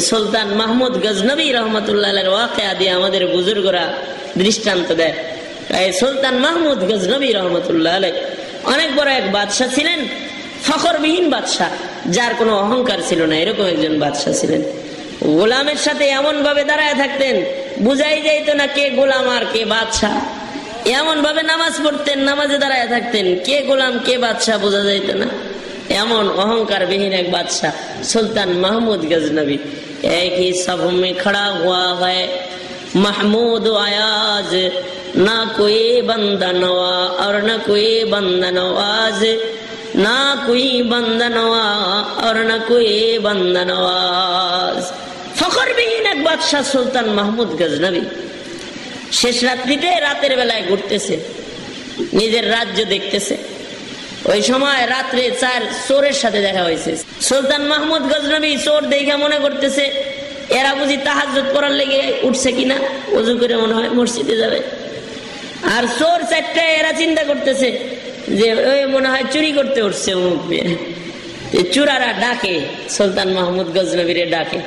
সুলতান মাহমুদ গজনবী রহমতুল্লাহ আলাইহির ওয়াকিয়া দিয়ে আমাদের বুজুর্গরা দৃষ্টান্ত দেয়। সুলতান মাহমুদ গজনবী রহমতুল্লাহ আলাইহি অনেক বড় এক বাদশাহ ছিলেন, ফখরবিহীন বাদশাহ, যার কোনো অহংকার ছিল না, এরকম একজন বাদশাহ ছিলেন। গোলামের সাথে এমন ভাবে দাঁড়ায় থাকতেন বুঝাই যাইত না কে গোলাম আর কে বাদশাহ। এমন ভাবে নামাজ পড়তেন, নামাজে দাঁড়ায় থাকতেন, কে গোলাম কে বাদশাহ বোঝা যাইত না। এমন অহংকার বিহীন এক বাদশাহ সুলতান মাহমুদ गजनबी। एक ही सब में खड़ा हुआ है महमूद आयाज, ना कोई बंदा नवा और न कोई बंदा नवाज, ना कोई बंदा नवा और न कोई बंदा नवाज। ফখরবিহীন এক বাদশাহ সুলতান মাহমুদ गजनबी শেষ রাত্রিতে রাতের বেলায় ঘুরতেছে, নিজের রাজ্য দেখতেছে। ওই সময় রাত্রে 4 চোরের সাথে দেখা হয়েছে। সুলতান মাহমুদ गजनबी চোর দেখে মনে করতেছে এরা বুঝি তাহাজ্জুদ করার লেগে উঠছে কিনা, ওযু করে মনে হয় মসজিদে যাবে। আর চোর 4টা এরা চিন্তা করতেছে যে ওই মনে হয় চুরি করতে উঠছে অমুক মেয়ে। চোরারা ডাকে, সুলতান মাহমুদ गजनबी রে ডাকে।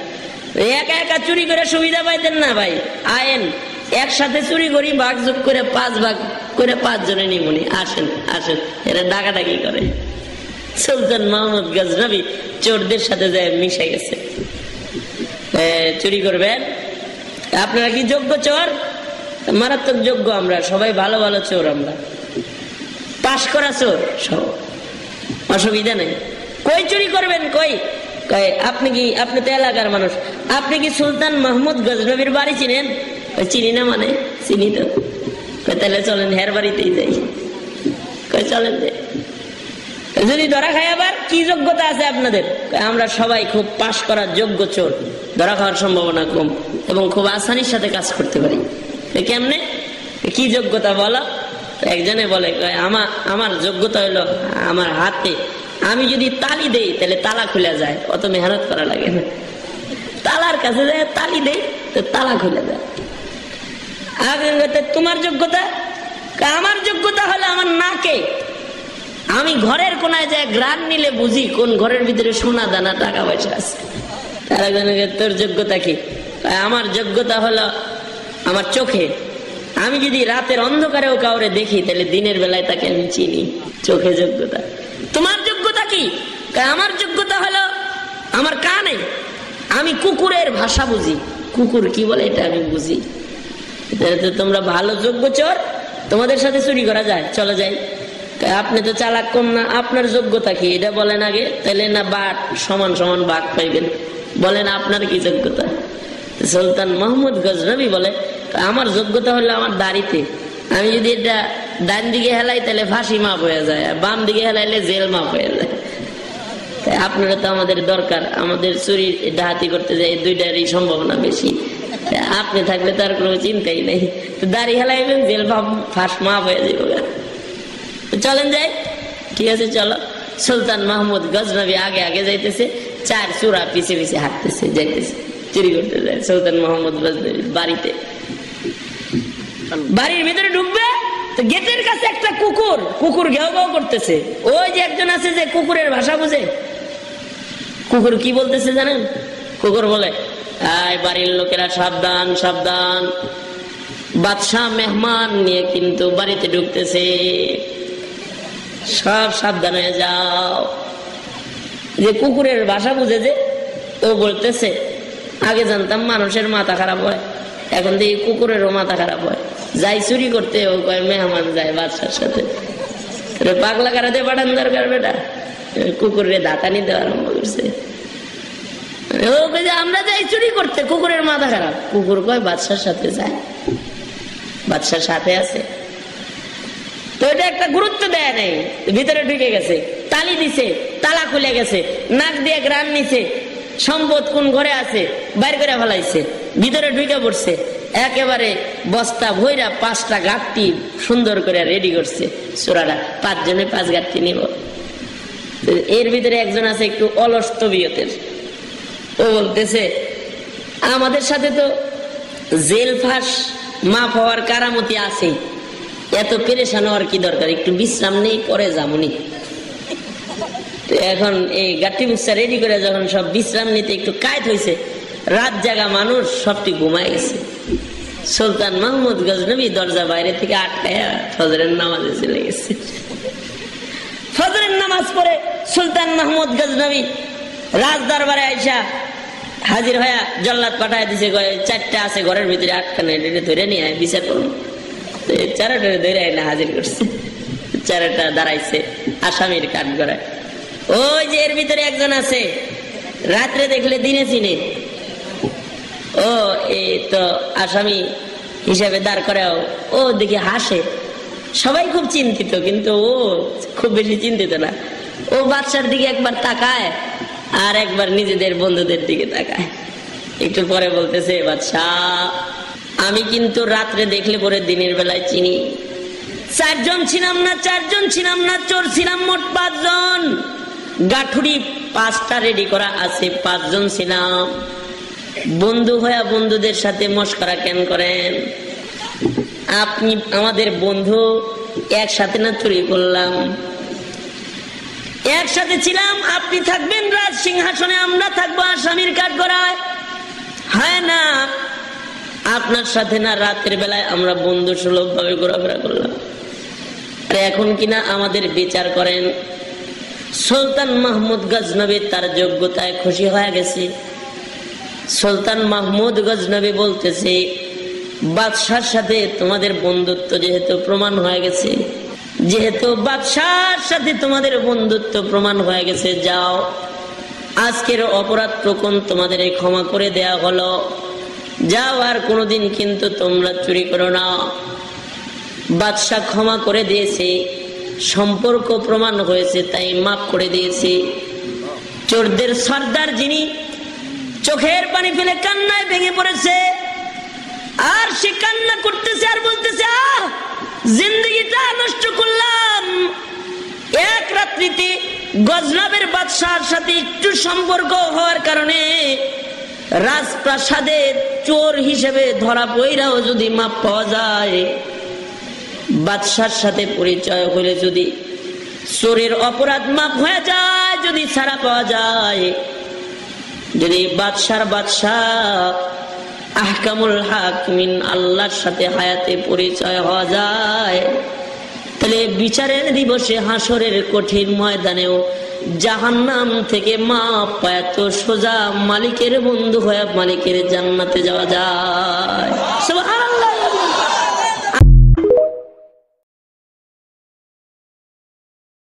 একা একা চুরি করে সুবিধা পাইতেন না ভাই, আয়েন একসাথে চুরি করি, ভাগ যোগ করে 5 ভাগ করে 5 জনে নিমুনি, আসেন আসেন। এরা ডাকাডাকি করে। সুলতান মাহমুদ गजनबी চোরদের সাথে যায় মিশে গেছে। চুরি করবেন আপনারা কি যোগ্য চোর? মারাত্মক যোগ্য আমরা সবাই, ভালো ভালো চোর আমরা, পাশ করা চোর সব, অসুবিধা নেই। কই চুরি করবেন? কই আপনি কি, আপনি তো এলাকার মানুষ, আপনি কি সুলতান মাহমুদ गजनबीর বাড়ি চিনেন? চিনি না মানে চিনি তো। তাহলে চলেন হের বাড়িতেই যাই। চলেন যদি ধরা খাই আবার কি যোগ্যতা আছে আপনাদের? আমরা সবাই খুব পাশ করার যোগ্য চোর, ধরা খাওয়ার সম্ভাবনা কম এবং খুব আসানির সাথে কাজ করতে পারি। কেমনে, কি যোগ্যতা বলো? একজনে বলে আমার যোগ্যতা হলো আমার হাতে আমি যদি তালি দেই তাহলে তালা খুলে যায়, অত মেহনত করা লাগে না। তালার কাছে যায় তালি দেই তো তালা খুলে যায়। তোমার যোগ্যতা? আমার যোগ্যতা হলো আমার নাকে আমি ঘরের কোনায় যায় গ্রান নিলে বুঝি কোন ঘরের ভিতরে সোনা দানা টাকা পয়সা আছে। তার তোর যোগ্যতা কি? আমার যোগ্যতা হলো আমার চোখে আমি যদি রাতের অন্ধকারেও কাউরে দেখি তাহলে দিনের বেলায় তাকে আমি চিনি, চোখে যোগ্যতা। তোমার যোগ্যতা কি? আমার যোগ্যতা হলো আমার কানে আমি কুকুরের ভাষা বুঝি, কুকুর কি বলে এটা আমি বুঝি। তোমরা ভালো যোগ্য চোর, তোমাদের সাথে চুরি করা যায়, চলে যায়। আপনি তো চালাক কম না, আপনার যোগ্যতা কি এটা বলেন আগে, তাহলে না বাট সমান সমান বাঘ পাইবেন। বলেন আপনার কি যোগ্যতা? সুলতান মাহমুদ गजनबी বলে আমার যোগ্যতা হলো আমার দাড়িতে আমি যদি এটা ডান দিকে হেলাই তাহলে ফাঁসি মাপ হয়ে যায়, আর বাম দিকে হেলাইলে জেল মাপ হয়ে যায়। তাই আপনারা তো আমাদের দরকার, আমাদের চুরি ডাহাতি করতে যায়, দুইটারই সম্ভাবনা বেশি। আপনি থাকলে তার কোনো চিন্তাই নেই, দাড়ি হেলাইবেন জেল ফাঁস মাপ হয়ে যাবে। চলেন যাই, ঠিক আছে চলো। সুলতান মাহমুদ गजनबी আগে আগে যাইতেছে, 4 চোরা পিছে পিছে হাঁটতেছে, যাইতেছে চুরি করতে যায়। সুলতান মাহমুদ गजनबी বাড়িতে, বাড়ির ভিতরে ঢুকবে তো গেটের কাছে একটা কুকুর ঘেউ ঘেউ করতেছে। ওই যে একজন আছে যে কুকুরের ভাষা বুঝে, কুকুর কি বলতেছে জানেন? কুকুর বলে আয় বাড়ির লোকেরা সাবধান সাবধান, বাদশাহ মেহমান নিয়ে কিন্তু বাড়িতে ঢুকতেছে, সব সাবধান হয়ে যাও। যে কুকুরের ভাষা বুঝে যে, ও বলতেছে আগে জানতাম মানুষের মাথা খারাপ হয়, এখন দেখি কুকুরেরও মাথা খারাপ হয়। যাই চুরি করতে ও কয় মেহমান যায় বাদশার সাথে। পাগলা কারাতে পাঠান দরকার বেটা, কুকুরের দাঁতানি দেওয়া আরম্ভ করছে। আমরা যাই চুরি করতে, কুকুরের মাথা খারাপ। কুকুর কয় বাদশার সাথে যায়, বাদশার সাথে আছে তো এটা একটা গুরুত্ব দেয় নাই। ভিতরে ঢুকে গেছে, তালি দিছে, তালা খুলে গেছে, নাক দিয়ে গ্রান নিছে, সম্পদ কোন ঘরে আছে বাইর করে ফেলাইছে, ভিতরে ঢুকে পড়ছে। একেবারে বস্তা ভইরা 5টা গাঁটটি সুন্দর করে রেডি করছে। চোরাটা 5 জনে 5 গাঁটটি নিব। এর ভিতরে একজন আছে একটু অলস তবিয়তের, ও বলতেছে আমাদের সাথে তো জেল ফাঁস মাফ হওয়ার কারামতি আছে, এত পেরেশান হওয়ার কি দরকার, একটু বিশ্রাম নেই পরে যামুনি। এখন এই গাঁটটি বুকসা রেডি করে যখন সব বিশ্রাম নিতে একটু কায়ত হয়েছে, রাত জাগা মানুষ সবটি ঘুমায় গেছে। সুলতান মাহমুদ গজনবী দরজা বাইরে থেকে আটকায়া ফজরের নামাজে চলে গেছে। ফজরের নামাজ পড়ে সুলতান মাহমুদ গজনবী রাজ দরবারে আইসা হাজির হয়ে জল্লাদ পাঠায় দিছে, 4টা আছে ঘরের ভিতরে, আটকানে ধরে নিয়ে বিচার করুন। চারটা ধরে না হাজির করছে, 4টা দাঁড়াইছে আসামির কাঠ গড়ায়। ওই যে এর ভিতরে একজন আছে রাত্রে দেখলে দিনে চিনে, ও এই তো আসামি হিসাবে দাঁড় করাও। ও দেখে হাসে, সবাই খুব চিন্তিত, কিন্তু ও খুব বেশি চিন্তিত না। ও বাদশার দিকে একবার তাকায় আর একবার নিজেদের বন্ধুদের দিকে তাকায়। একটু পরে বলতেছে, বাদশাহ আমি কিন্তু রাত্রে দেখলে পরে দিনের বেলায় চিনি। 4 জন ছিলাম না, 4 জন ছিলাম না, চোর ছিলাম মোট 5 জন। গাঠুরি 5টা রেডি করা আছে, 5 জন ছিলাম। বন্ধু হয়ে বন্ধুদের সাথে মশকরা কেন করেন? আপনি আমাদের বন্ধু, একসাথে না চুরি করলাম, একসাথে ছিলাম। আপনি থাকবেন রাজ সিংহাসনে, আমরা থাকবো আসামির কাঠগড়ায়। হয় না আপনার সাথে না রাতের বেলায় আমরা বন্ধু সুলভ ভাবে ঘোরাফেরা করলাম, আর এখন কিনা আমাদের বিচার করেন। সুলতান মাহমুদ গজনবী তার যোগ্যতায় খুশি হয়ে গেছে। সুলতান মাহমুদ গজনবী বলতেছে, বাদশার সাথে তোমাদের বন্ধুত্ব যেহেতু প্রমাণ হয়ে গেছে, যেহেতু বাদশার সাথে তোমাদের বন্ধুত্ব প্রমাণ হয়ে গেছে, যাও আজকের অপরাধ প্রকণ তোমাদের ক্ষমা করে দেয়া হলো, যাও আর কোনোদিন কিন্তু তোমরা চুরি করো না। বাদশা ক্ষমা করে দিয়েছে, সম্পর্ক প্রমাণ হয়েছে তাই মাফ করে দিয়েছে। চোরদের সর্দার যিনি চোখের পানি ফেলে কান্নায় ভেঙে পড়েছে, আর সে কান্না করতেছে আর বলতেছে, জিন্দগিটা নষ্ট করলাম। এক রাত্রিতে গজনবের বাদশার সাথে একটু সম্পর্ক হওয়ার কারণে রাজপ্রাসাদে চোর হিসেবে ধরা পইরাও যদি মাপ পাওয়া যায়, বাদশার সাথে পরিচয় হলে যদি চোরের অপরাধ মাপ হয়ে যায়, যদি ছাড়া পাওয়া যায়, যদি বাদশার বাদশাহ আহকামুল হাকিমিন আল্লাহর সাথে হায়াতে পরিচয় হওয়া যায়, তাহলে বিচারের দিবসে হাসরের কঠিন ময়দানেও জাহান্নাম থেকে মাপ পায় তো সোজা মালিকের বন্ধু হয়ে মালিকের জান্নাতে যাওয়া যায়। সুবহানাল্লাহ।